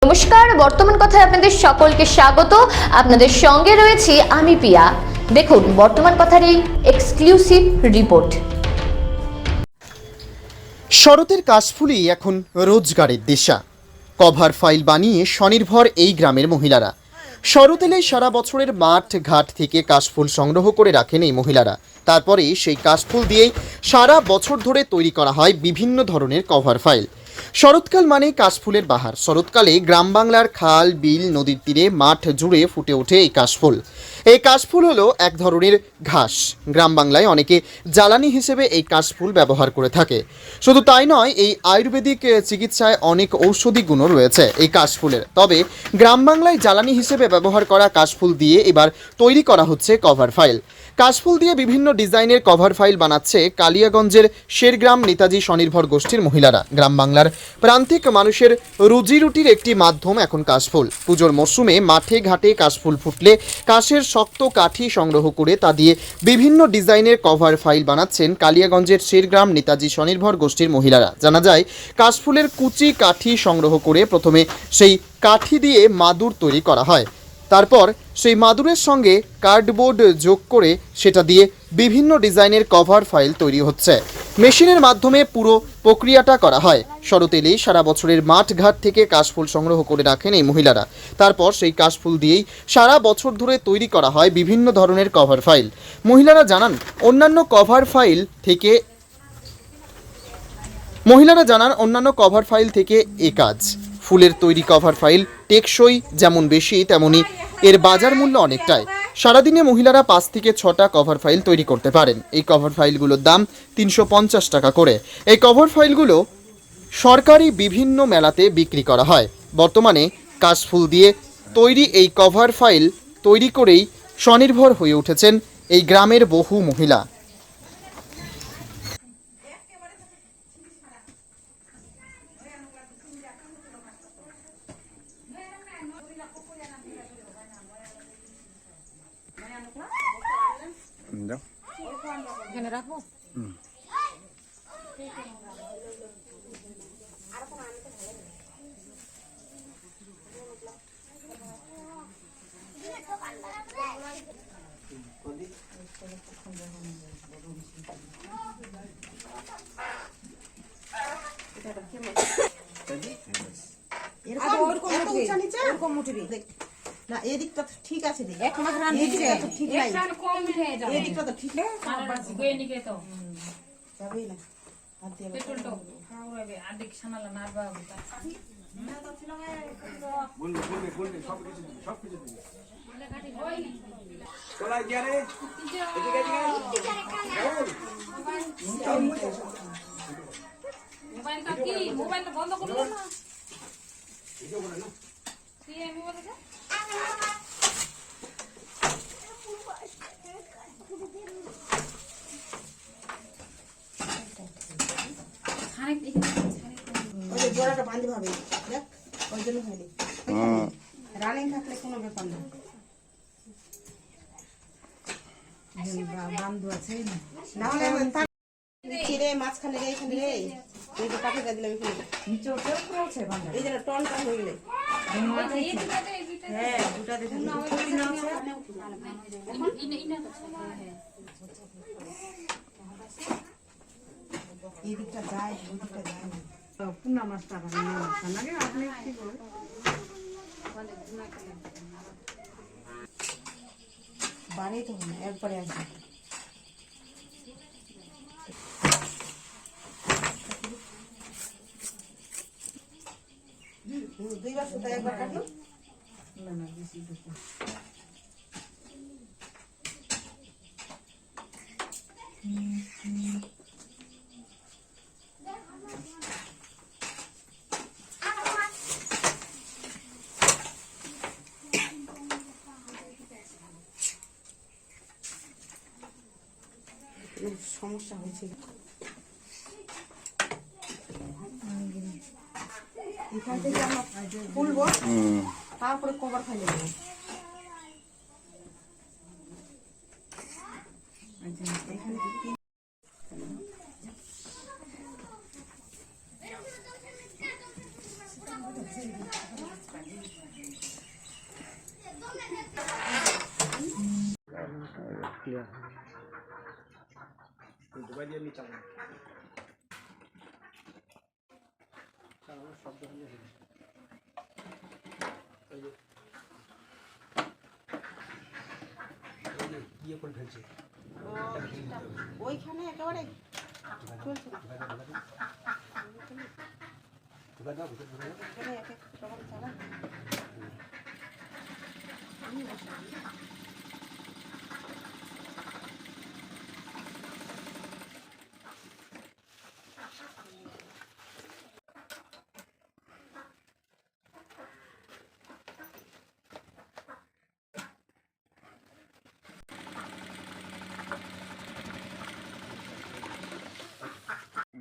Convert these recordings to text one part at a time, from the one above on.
নমস্কার, বর্তমান কথায় আপনাদের সকলকে স্বাগত। আপনাদের সঙ্গে রয়েছি আমি পিয়া। দেখুন বর্তমান কথার এই এক্সক্লুসিভ রিপোর্ট। শরতের কাশফুলই এখন রোজগারের দিশা। কভার ফাইল বানিয়ে স্বনির্ভর এই গ্রামের মহিলারা। শরৎ এলেই সারা বছরের মাঠ ঘাট থেকে কাশফুল সংগ্রহ করে রাখেন এই মহিলারা। তারপরে সেই কাশফুল দিয়েই সারা বছর ধরে তৈরি করা হয় বিভিন্ন ধরনের কভার ফাইল। শরৎকাল মানে কাশফুলের বাহার। শরৎকালে গ্রাম বাংলার খাল, বিল, নদীর তীরে, মাঠ জুড়ে ফুটে ওঠে এই কাশফুল। এই কাশফুল হলো এক ধরনের ঘাস। গ্রাম বাংলায় অনেকে জ্বালানি হিসেবে এই কাশফুল ব্যবহার করে থাকে। শুধু তাই নয়, এই আয়ুর্বেদিক চিকিৎসায় অনেক ঔষধি গুণও রয়েছে এই কাশফুলের। তবে গ্রাম বাংলায় জ্বালানি হিসেবে ব্যবহার করা কাশফুল দিয়ে এবার তৈরি করা হচ্ছে কভার ফাইল। কাশফুল দিয়ে বিভিন্ন ডিজাইনের কভার ফাইল বানাচ্ছে কালিয়াগঞ্জের শেরগ্রাম নেতাজি স্বনির্ভর গোষ্ঠীর মহিলারা। গ্রাম বাংলার প্রান্তিক মানুষের রুজি রুটির একটি মাধ্যম এখন কাশফুল। পুজোর মরশুমে মাঠে ঘাটে কাশফুল ফুটলে কাশের শক্ত কাঠি সংগ্রহ করে তা দিয়ে বিভিন্ন ডিজাইনের কভার ফাইল বানাচ্ছেন কালিয়াগঞ্জের শেরগ্রাম নেতাজি স্বনির্ভর গোষ্ঠীর মহিলারা। জানা যায়, কাশফুলের কুচি কাঠি সংগ্রহ করে প্রথমে সেই কাঠি দিয়ে মাদুর তৈরি করা হয়। তারপর সেই মাদুরের সঙ্গে কার্ডবোর্ড যোগ করে সেটা দিয়ে বিভিন্ন ডিজাইনের কভার ফাইল তৈরি হচ্ছে। মেশিনের মাধ্যমে পুরো প্রক্রিয়াটা করা হয়। শরৎ এলেই সারা বছরের মাঠ ঘাট থেকে কাশফুল সংগ্রহ করে রাখেন এই মহিলারা। তারপর সেই কাশফুল দিয়েই সারা বছর ধরে তৈরি করা হয় বিভিন্ন ধরনের কভার ফাইল। মহিলারা জানান অন্যান্য কভার ফাইল থেকে এ কাজ। ফুলের তৈরি কভার ফাইল টেকসই যেমন বেশি, তেমনি এর বাজার মূল্য অনেকটাই। সারাদিনে মহিলারা 5 থেকে 6টা কভার ফাইল তৈরি করতে পারেন। এই কভার ফাইলগুলোর দাম 350 টাকা করে। এই কভার ফাইলগুলো সরকারি বিভিন্ন মেলাতে বিক্রি করা হয়। বর্তমানে কাশফুল দিয়ে তৈরি এই কভার ফাইল তৈরি করেই স্বনির্ভর হয়ে উঠেছেন এই গ্রামের বহু মহিলা। এখানে রাখবো। এরকম মুঠি না, এদিকটা ঠিক আছে, এক মাস রান দিছে, ঠিক নাই, একটু কম হয়ে যাবে, এদিকটা তো ঠিক নেই, আর গয়ে নিকে তো যাবেই না, হাত দিয়ে পেট্রোল তো খাওয়াবে আদিক সানালা না বাবু তা বলবে সব কিছু দিবে চলাই দিয়া রে এদিকে মোবাইল কা কি মোবাইল বন্ধ করে দাও না, ভিডিও করে না কি আমি বলে যা ওই যে জোড়াটা বাঁধতে হবে, দেখ ওই জন্য হয়নি। রানিং থাকলে কোনো ব্যাপার না, বান্ধু আছে না হলে ছিঁড়ে মাঝখানে রে, এখানে রে এই যে কাঠিটা দিলাম এখানে নিচে ওঠে, উপরে আছে বান্ধা, এই যে টনটা হয়ে গেলে হ্যাঁ দুটা দেখুন এই দিকটা যায়, ওই দিকটা যায় না। পূর্ণা মাছটা লাগে আপনি কি করবেন, বাড়ি তো না একবারে আসবে। দুইবার সুতা একবার কাটলো না না বেশি সুতা সমস্যা হয়েছে। এখান থেকে আমরা খুলবো, তারপরে কভার ফেলে দেবো। এখানে ক্লিয়ার দুবাই দিয়ে নিয়ে চালানো চালানোর শব্দ হলে হবে ইয়ে করে ফেলছে ওইখানে একেবারে চলছে না। ঢুকা দাও ভিতরে ঢুকা দাও এখানে এক এক রকম চালা।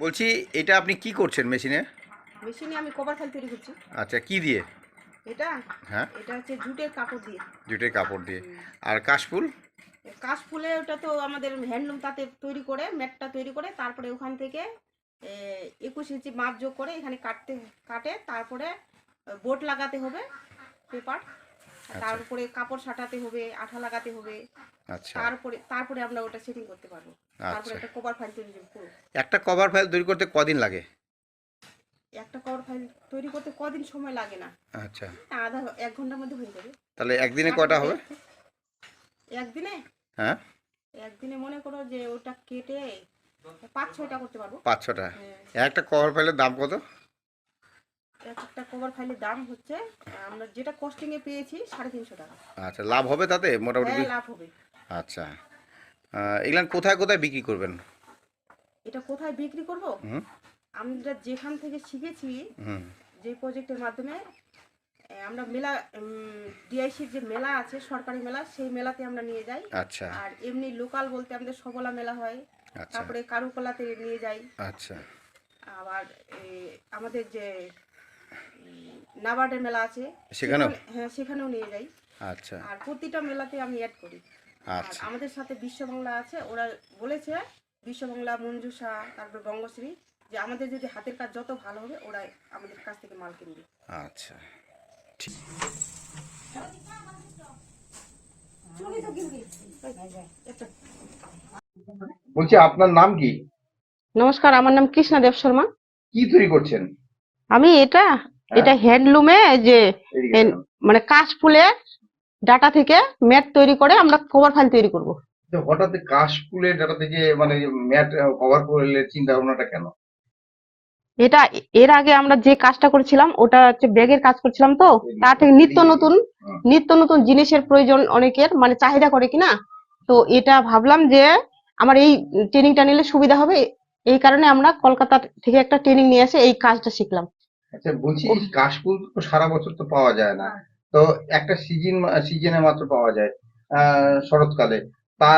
বলছি এটা আপনি কি করছেন মেশিনে? মেশিনে আমি কভার ফাইল তৈরি করছি। আচ্ছা, কি দিয়ে? এটা হ্যাঁ, এটা হচ্ছে জুটের কাপড় দিয়ে। জুটের কাপড় দিয়ে। আর কাশফুল? কাশফুলে ওটা তো আমাদের হ্যান্ডলুম তাতে তৈরি করে ম্যাটটা তৈরি করে তারপরে ওখান থেকে 21 ইঞ্চি মাপ যোগ করে এখানে কাটে তারপরে বোট লাগাতে হবে পেপার, তারপরে কাপড় সাঁটাতে হবে, আঠা লাগাতে হবে, আচ্ছা তারপরে আমরা ওটা সেটিং করতে পারবো। তারপরে একটা কভার ফাইল তৈরি করব। একটা কভার ফাইল তৈরি করতে কদিন লাগে? একটা কভার ফাইল তৈরি করতে কদিন সময় লাগে না, আচ্ছা, আধা 1 ঘন্টার মধ্যে হয়ে যাবে। তাহলে একদিনে কয়টা হবে? একদিনে হ্যাঁ, একদিনে মনে করো যে ওটা কেটে 5-6টা করতে পারবো। 5-6টা। হ্যাঁ। একটা কভার ফাইলের দাম কত? একটা কভার ফাইলের দাম হচ্ছে আমরা যেটা কস্টিং এ পেয়েছি 350 টাকা। আচ্ছা, লাভ হবে তাতে মোটামুটি? হ্যাঁ, লাভ হবে। আচ্ছা, এগুলান কোথায় কোথায় বিক্রি করবেন? এটা কোথায় বিক্রি করব? হুম আমরা যেখান থেকে শিখেছি হুম যে প্রজেক্টের মাধ্যমে আমরা মেলা ডিআইসির যে মেলা আছে সরকারি মেলা, সেই মেলাতে আমরা নিয়ে যাই। আচ্ছা আর এমনি লোকাল বলতে আমাদের সবলা মেলা হয়, আচ্ছা তারপরে কারুকলাতে নিয়ে যাই। আচ্ছা আবার আমাদের যে নাবার্ডের মেলা আছে সেখানেও? হ্যাঁ, সেখানেও নিয়ে যাই। আচ্ছা আর প্রতিটা মেলাতে আমি অ্যাড করি। আর আচ্ছা আমাদের সাথে বিশ্ব বাংলা আছে, ওরা বলেছে বিশ্ব বাংলা, মঞ্জুষা, তারপর বঙ্গশ্রী, যে আমাদের যদি হাতের কাজ যত ভালো হবে ওরা আমাদের কাছ থেকে মাল কিনবে। আচ্ছা, বলছি আপনার নাম কি? নমস্কার, আমার নাম কৃষ্ণা দেব শর্মা। কি তৈরি করছেন? আমি এটা হ্যান্ডলুমে যে এদিকে দেখান। মানে কাশফুলের ডাটা থেকে ম্যাট তৈরি করে আমরা কভার ফাইল তৈরি করব। তো হঠাৎ কাশফুলের ডাটা থেকে মানে ম্যাট কভার করলে চিন্তা ভাবনাটা কেন? এটা এর আগে আমরা যে কাজটা করেছিলাম ওটা হচ্ছে ব্যাগের কাজ করছিলাম, তো তার থেকে নিত্য নতুন জিনিসের প্রয়োজন অনেকের, মানে চাহিদা করে কিনা, তো এটা ভাবলাম যে আমার এই ট্রেনিংটা নিলে সুবিধা হবে, এই কারণে আমরা কলকাতা থেকে একটা ট্রেনিং নিয়ে এসে এই কাজটা শিখলাম। আচ্ছা, বলছি কাশফুল তো সারা বছর তো পাওয়া যায় না, তো একটা সিজনে মাত্র পাওয়া যায় শরৎকালে। তা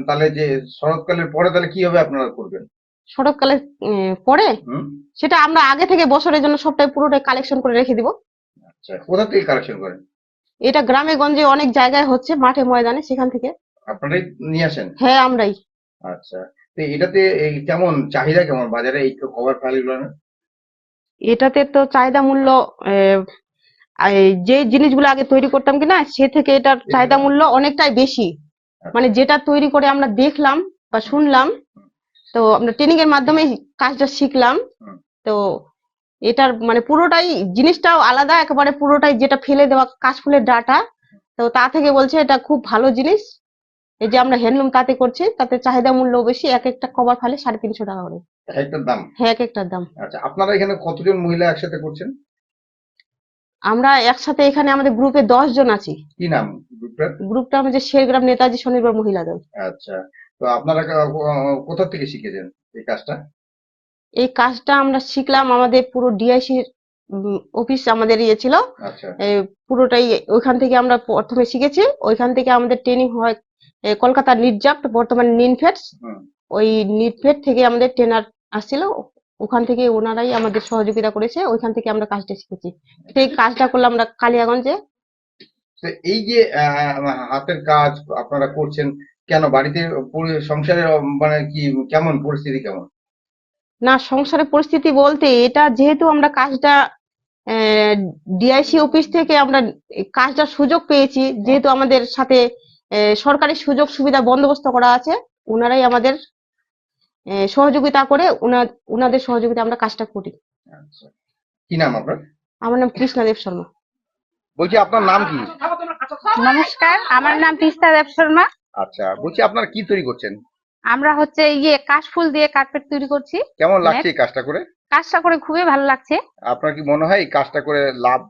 তাহলে যে শরৎকালের পরে তাহলে কি হবে আপনারা করবেন? শরৎকালে পরে হুম সেটা আমরা আগে থেকে বছরের জন্য সবটাই পুরোটাই কালেকশন করে রেখে দিব। আচ্ছা, কোথা থেকে কালেকশন করেন? এটা গ্রামে গঞ্জে অনেক জায়গায় হচ্ছে, মাঠে ময়দানে, সেখান থেকে। আপনারাই নিয়ে আসেন? হ্যাঁ, আমরাই। আচ্ছা, তো এটাতে কেমন চাহিদা, কেমন বাজারে এই কভার ফাইল গুলো? এটাতে তো চাহিদা মূল্য যে জিনিসগুলো আগে তৈরি করতাম কিনা সে থেকে এটার চাহিদা মূল্য অনেকটাই বেশি। মানে যেটা তৈরি করে আমরা দেখলাম বা শুনলাম, তো আমরা ট্রেনিং এর মাধ্যমে কাজটা শিখলাম, তো এটার মানে পুরোটাই জিনিসটাও আলাদা, একেবারে পুরোটাই যেটা ফেলে দেওয়া কাশফুলের ডাটা, তো তা থেকে বলছে এটা খুব ভালো জিনিস। এই যে আমরা হ্যান্ডলুম তাতে করছি, তাতে চাহিদা মূল্য বেশি। এক একটা কভার ফাইলে 350 টাকা করে। একটার দাম? হ্যাঁ, এক একটার দাম। আচ্ছা, আপনারা এখানে কতজন মহিলা একসাথে করছেন? আমরা একসাথে এখানে আমাদের গ্রুপে 10 জন আছি। কি নাম গ্রুপটার? গ্রুপটা আমাদের শেরগ্রাম নেতাজি স্বনির্ভর মহিলা দল। আচ্ছা, তো আপনারা কোথা থেকে শিখেছেন এই কাজটা? এই কাজটা আমরা শিখলাম আমাদের পুরো ডিআইসি অফিস আমাদের ইয়ে ছিল, আচ্ছা পুরোটাই ওইখান থেকে আমরা প্রথমে শিখেছি। ওইখান থেকে আমাদের ট্রেনিং হয় কলকাতার নিটজাপ্ট, বর্তমানে নিনফেডস, হুম ওই নিটফেড থেকে আমাদের ট্রেনার আসছিল, ওখান থেকে ওনারাই আমাদের সহযোগিতা করেছে, ওইখান থেকে আমরা কাজটা শিখেছি। সেই কাজটা করলাম আমরা কালিয়াগঞ্জে। তো এই যে হাতের কাজ আপনারা করছেন, কেন বাড়িতে সংসারের মানে কি কেমন পরিস্থিতি কেমন? না, সংসারের পরিস্থিতি বলতে এটা যেহেতু আমরা কাজটা ডিআইসি অফিস থেকে আমরা এই কাজটার সুযোগ পেয়েছি, যেহেতু আমাদের সাথে সরকারি সুযোগ সুবিধা বন্দোবস্ত করা আছে, ওনারাই আমাদের সহযোগিতা করে, ওনাদের সহযোগিতা আমরা কাজটা করি। আচ্ছা, কি নাম আপনার? আমার নাম কৃষ্ণাদেব শর্মা। বলছি আপনার নাম কি? নমস্কার, আমার নাম তিস্তা দেব শর্মা। আচ্ছা, বলছি আপনারা কি তৈরি করছেন? আমরা হচ্ছে কাশফুল দিয়ে কার্পেট তৈরি করছি। কেমন লাগছে এই কাজটা করে? কাজটা করে খুবই ভালো লাগছে। আপনার কি মনে হয় এই কাজটা করে লাভ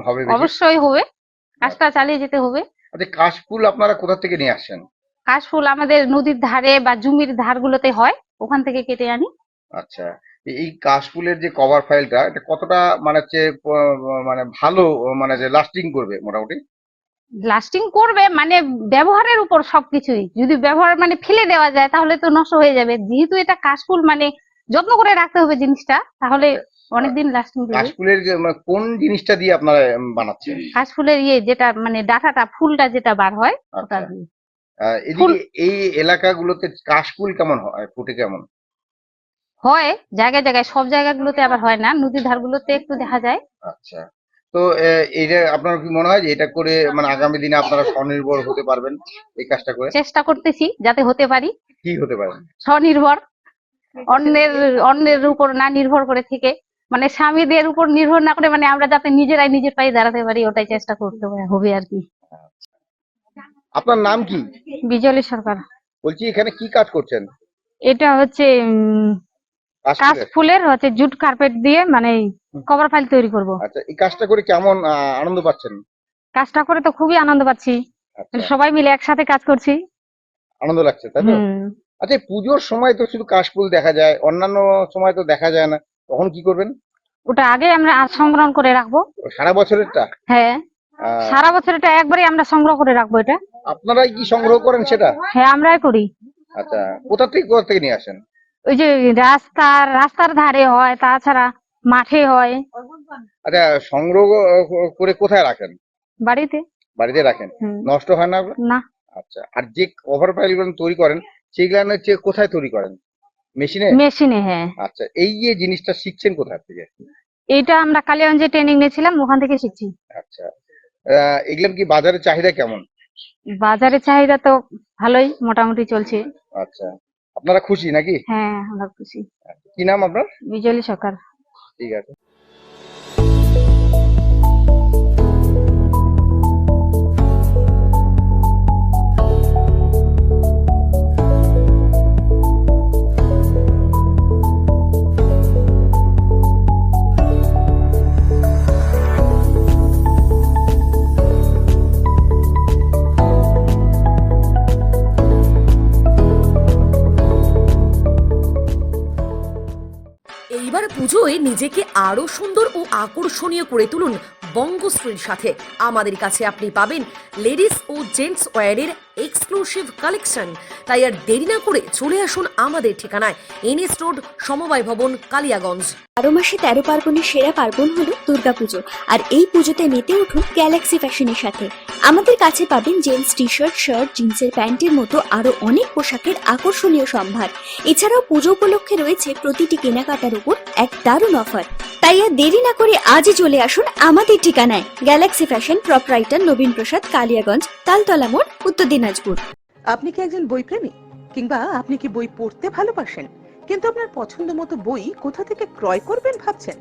হবে বেশি? অবশ্যই হবে, কাজটা চালিয়ে যেতে হবে। আচ্ছা, কাশফুল আপনারা কোথা থেকে নিয়ে আসছেন? কাশফুল আমাদের নদীর ধারে বা জমির ধারগুলোতে হয়, ওখান থেকে কেটে আনি। আচ্ছা, এই কাশফুলের যে কভার ফাইলটা, এটা কতটা মানে হচ্ছে মানে ভালো, মানে যে লাস্টিং করবে মোটামুটি? লাস্টিং করবে মানে ব্যবহারের উপর সবকিছুই। যদি ব্যবহার মানে ফেলে দেওয়া যায় তাহলে তো নষ্ট হয়ে যাবে। যেহেতু এটা কাশফুল মানে যত্ন করে রাখতে হবে জিনিসটা, তাহলে অনেকদিন লাস্টিং করবে। কাশফুলের যে মানে কোন জিনিসটা দিয়ে আপনারা বানাচ্ছেন? কাশফুলের যেটা মানে ডাঁটাটা, ফুলটা যেটা বার হয় ওটা আচ্ছা, দিয়ে। এদিকে এই এলাকাগুলোতে কাশফুল কেমন হয়, ফুটে কেমন? হয় জায়গায় জায়গায়, সব জায়গাগুলোতে আবার হয় না, নদীর ধারগুলোতে একটু দেখা যায়। আচ্ছা, তো এইটা আপনার কি মনে হয় যে এটা করে মানে আগামী দিনে আপনারা স্বনির্ভর হতে পারবেন এই কাজটা করে? চেষ্টা করতেছি যাতে হতে পারি কি হতে পারেন? স্বনির্ভর, অন্যের উপর না নির্ভর করে থেকে, মানে স্বামীদের উপর নির্ভর না করে, মানে আমরা যাতে নিজেরাই নিজের পায়ে দাঁড়াতে পারি, ওটাই চেষ্টা করতে হবে আর কি। আপনার নাম কি? বিজলি সরকার। বলছি এখানে কি কাজ করছেন? এটা হচ্ছে কাশফুলের? কাশফুলের হচ্ছে জুট কার্পেট দিয়ে মানে কভার ফাইল তৈরি করব। আচ্ছা, এই কাজটা করে কেমন আনন্দ পাচ্ছেন? কাজটা করে তো খুবই আনন্দ পাচ্ছি, আচ্ছা, সবাই মিলে একসাথে কাজ করছি। আনন্দ লাগছে তাই তো? আচ্ছা, পুজোর সময় তো শুধু কাশফুল দেখা যায়, অন্যান্য সময় তো দেখা যায় না, তখন কি করবেন? ওটা আগে আমরা সংগ্রহ করে রাখবো। সারা বছরেরটা? হ্যাঁ, সারা বছর এটা একবারে আমরা সংগ্রহ করে রাখবো। এটা আপনারাই কি সংগ্রহ করেন সেটা? হ্যাঁ, আমরাই করি। আচ্ছা, কোথা থেকে নিয়ে আসেন? ওই যে রাস্তার ধারে হয়, তাছাড়া মাঠে হয়। আচ্ছা, সংগ্রহ করে কোথায় রাখেন? বাড়িতে। বাড়িতে রাখেন? নষ্ট হয় না? না। আচ্ছা, আর যে কভার ফাইল গুলো তৈরি করেন সেগুলো হচ্ছে কোথায় তৈরি করেন? মেশিনে? মেশিনে, হ্যাঁ। আচ্ছা, এই যে জিনিসটা শিখছেন কোথা থেকে? এটা আমরা কালিয়াগঞ্জে ট্রেনিং নিয়েছিলাম, ওখান থেকে শিখছি। আচ্ছা, এগুলোর কি বাজারে চাহিদা কেমন? বাজারে চাহিদা তো ভালোই, মোটামুটি চলছে। আচ্ছা, আপনারা খুশি নাকি? হ্যাঁ, আমরা খুশি। কি নাম আপনার? বিজলি সরকার। ঠিক আছে। এইবার পুজোয় নিজেকে আরো সুন্দর ও আকর্ষণীয় করে তুলুন বঙ্গশ্রীর সাথে। আমাদের কাছে আপনি পাবেন লেডিস ও জেন্টস ওয়্যারের এক্সক্লুসিভ কালেকশন। তাই আর দেরি না করে চলে আসুন আমাদের ঠিকানায়, এনএস রোড, সমবায় ভবন, কালিয়াগঞ্জ। 12 মাসে 13 পার্বণের সেরা পার্বণ হলো দুর্গাপুজো, আর এই পুজোতে মেতে উঠুন গ্যালাক্সি ফ্যাশনের সাথে। আমাদের কাছে পাবেন জেন্টস টি শার্ট, শার্ট, জিন্সের প্যান্টের মতো আরো অনেক পোশাকের আকর্ষণীয় সম্ভার। এছাড়াও পুজো উপলক্ষে রয়েছে প্রতিটি কেনাকাটার উপর এক দারুণ অফার। তাই আর দেরি না করে আজই চলে আসুন আমাদের ঠিকানায়, গ্যালাক্সি ফ্যাশন, প্রপরাইটার নবীন প্রসাদ, কালিয়াগঞ্জ, তালতলা মোড়, উত্তর দিনাজপুর। আপনি কি একজন বই প্রেমী, কিংবা আপনি কি বই পড়তে ভালোবাসেন, কিন্তু আপনার পছন্দ মতো বই কোথা থেকে ক্রয় করবেন ভাবছেন?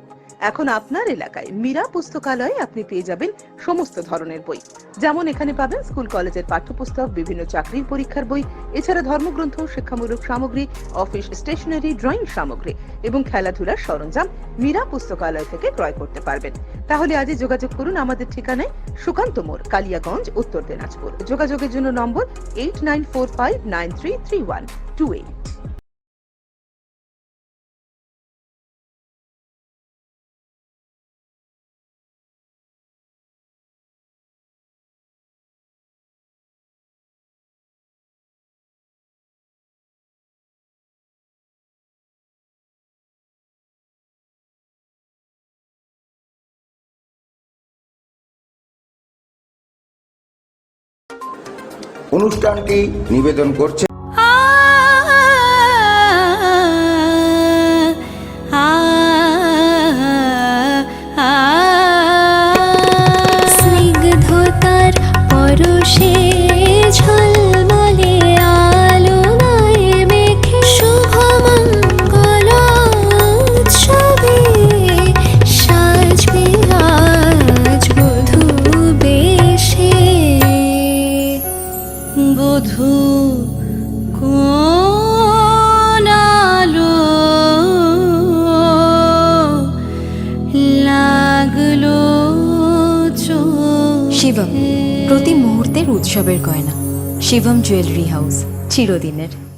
এখন আপনার এলাকায় মীরা পুস্তকালয়ে আপনি পেয়ে যাবেন সমস্ত ধরনের বই। যেমন এখানে পাবেন স্কুল কলেজের পাঠ্যপুস্তক, বিভিন্ন চাকরির পরীক্ষার বই, এছাড়া ধর্মগ্রন্থ, শিক্ষামূলক সামগ্রী, অফিস স্টেশনারি, ড্রয়িং সামগ্রী এবং খেলাধুলার সরঞ্জাম মীরা পুস্তকালয় থেকে ক্রয় করতে পারবেন। তাহলে আজই যোগাযোগ করুন আমাদের ঠিকানায়, সুকান্ত মোড়, কালিয়াগঞ্জ, উত্তর দিনাজপুর। যোগাযোগের জন্য নম্বর 8945933128। অনুষ্ঠানটি নিবেদন করছে স্নিগ্ধতার পরশে শিবম, প্রতি মুহূর্তের উৎসবের গয়না। শিবম জুয়েলারি হাউস, চিরদিনের।